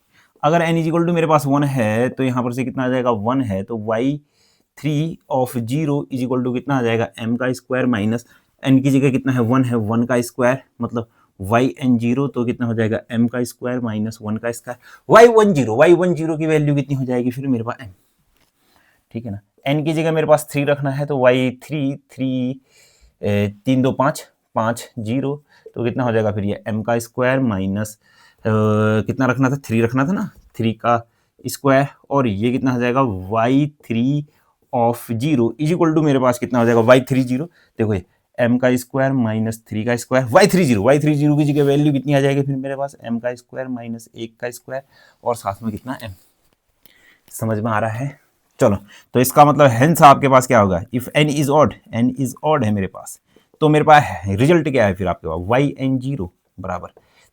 अगर n इज इक्वल टू मेरे पास 1 है तो यहां पर से कितना आ जाएगा 1 है, तो y3 of 0 is equal to कितना आ जाएगा m² माइनस n की जगह कितना है 1 है, 1 का स्क्वायर, मतलब yn0 तो कितना हो जाएगा m² माइनस 1 का स्क्वायर, y10 की वैल्यू कितनी हो जाएगी फिर मेरे पास m। ठीक है ना, n की जगह मेरे पास 3 रखना है, तो y3 3 2 5 5 0, तो कितना हो जाएगा फिर ये m² माइनस कितना रखना था, 3 रखना था ना, 3 का स्क्वायर, और ये कितना हो जाएगा y3 of 0 is equal to मेरे पास कितना हो जाएगा y30, देखो ये m² माइनस 3 का स्क्वायर, y30 की जगह वैल्यू कितनी आ जाएगी फिर मेरे पास m² माइनस 1 का स्क्वायर, और साथ में कितना m। समझ में आ रहा है? चलो तो इसका मतलब हेंस आपके पास क्या होगा, इफ n इज ऑड है मेरे पास, तो मेरे पास रिजल्ट क्या है फिर आपके पास yn0 बराबर,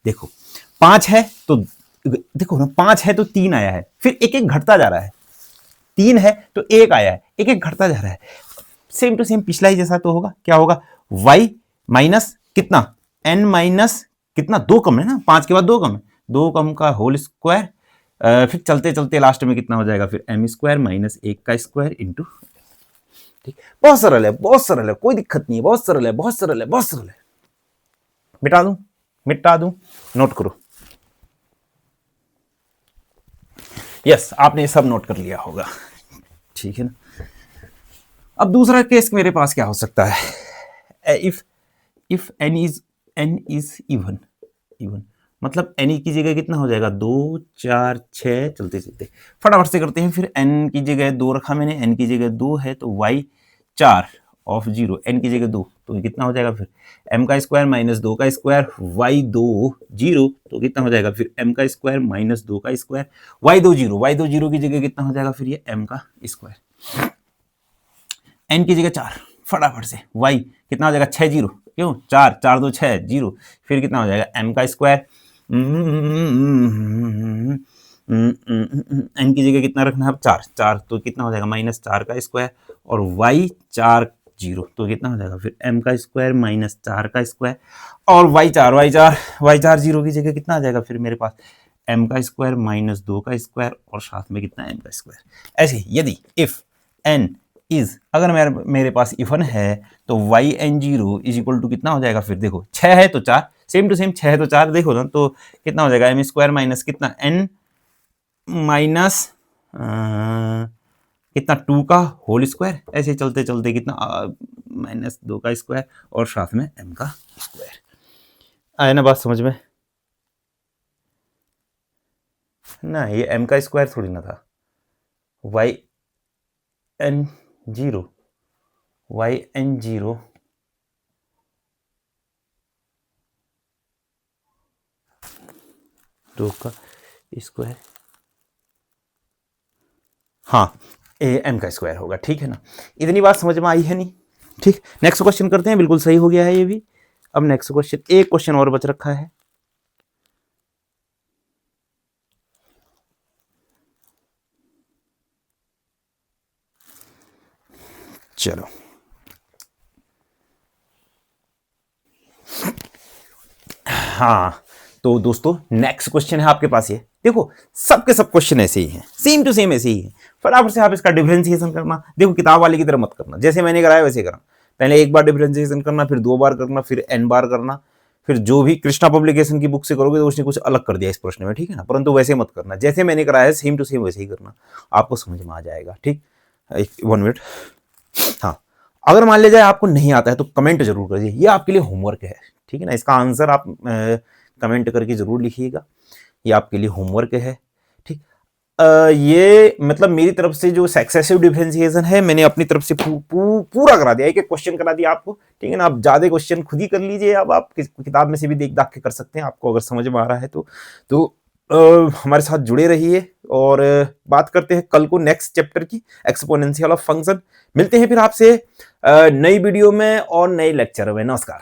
देखो 5 है तो देखो ना, 5 है तो 3 आया है, फिर एक एक घटता जा रहा है, 3 है तो 1 आया है, एक एक घटता जा रहा है, सेम टू सेम पिछला ही जैसा तो होगा, क्या होगा y माइनस कितना n माइनस कितना, 2 कम है ना, 5 के बाद 2 कम है, 2 कम का होल स्क्वायर, फिर चलते चलते लास्ट में कितना हो जाएगा फिर m² माइनस 1 का स्क्वायर इंटू। ठीक, बहुत सरल है, कोई दिक्कत नहीं है, बहुत सरल है। मिटा दूं, नोट करो। यस, आपने सब नोट कर लिया होगा, ठीक है ना। अब दूसरा केस मेरे पास क्या हो सकता है, इफ n इज इवन, मतलब n की जगह कितना हो जाएगा 2 4 6 चलते चलते फटाफट से करते हैं फिर। n की जगह 2 रखा मैंने, n की जगह 2 है तो y4 ऑफ 0, n की जगह 2 तो कितना हो जाएगा फिर m² माइनस 2 का स्क्वायर, y20 तो कितना हो जाएगा फिर m² माइनस 2 का स्क्वायर, y20 की जगह कितना हो जाएगा फिर ये m का स्क्वायर, n की जगह 4 फटाफट से, y कितना हो जाएगा 6 0, क्यों 4 4 2 6 0, फिर कितना हो जाएगा m का स्क्वायर, n की जगह कितना रखना है अब 4 4, तो कितना हो जाएगा -4 का स्क्वायर, और y 4 0, तो कितना हो जाएगा फिर m का स्क्वायर माइनस 4 का स्क्वायर और y4 0 की जगह कितना आ जाएगा फिर मेरे पास m का स्क्वायर माइनस 2 का स्क्वायर और साथ में कितना m का स्क्वायर। ऐसे यदि इफ n इज, अगर मेरे पास इफन है तो yn0 इज इक्वल टू कितना हो जाएगा फिर देखो 6 है तो 4, सेम टू सेम 6 है तो 4 देखो ना, तो कितना हो जाएगा m स्क्वायर माइनस कितना n माइनस कितना 2 का होल स्क्वायर, ऐसे चलते चलते कितना माइनस 2 का स्क्वायर और साथ में m का स्क्वायर। आया ना बात समझ में ना, ये m का स्क्वायर थोड़ी ना था, yn0 2 का स्क्वायर, हाँ m का स्क्वायर होगा, ठीक है ना। इतनी बात समझ में आई है नहीं, ठीक। नेक्स्ट क्वेश्चन करते हैं, बिल्कुल सही हो गया है ये भी। अब नेक्स्ट क्वेश्चन, एक क्वेश्चन और बच रखा है, चलो हाँ तो दोस्तों नेक्स्ट क्वेश्चन है आपके पास, ये देखो सबके सब क्वेश्चन ऐसे ही हैं, सेम टू सेम ऐसे ही है। फटाफट से आप इसका डिफरेंशिएशन करना, देखो किताब वाले की तरह मत करना, जैसे मैंने कराया वैसे करना। पहले एक बार डिफरेंशिएशन करना, फिर 2 बार करना, फिर n बार करना, फिर जो भी कृष्णा पब्लिकेशन की बुक से करोगे तो उसने कुछ अलग कर दिया इस प्रश्न में, ठीक है ना। परंतु वैसे मत करना, जैसे मैंने कराया है सेम टू सेम वैसे ही करना, आपको समझ में आ जाएगा, ठीक। 1 मिनट, हाँ अगर मान लिया जाए आपको नहीं आता है तो कमेंट जरूर करिए, ये आपके लिए होमवर्क है, ठीक है ना। इसका आंसर आप कमेंट करके जरूर लिखिएगा, ये आपके लिए होमवर्क है, ठीक। ये मतलब मेरी तरफ से जो सक्सेसिव डिफरेंशिएशन है मैंने अपनी तरफ से पूरा करा दिया, एक क्वेश्चन करा दिया आपको, ठीक है ना। आप ज्यादा क्वेश्चन खुद ही कर लीजिए, अब आप किताब में से भी देख दाख के कर सकते हैं, आपको अगर समझ में आ रहा है तो हमारे साथ जुड़े रहिए। और बात करते हैं कल को नेक्स्ट चैप्टर की, एक्सपोनेंशियल ऑफ फंक्शन। मिलते हैं फिर आपसे नई वीडियो में और नए लेक्चर में। नमस्कार।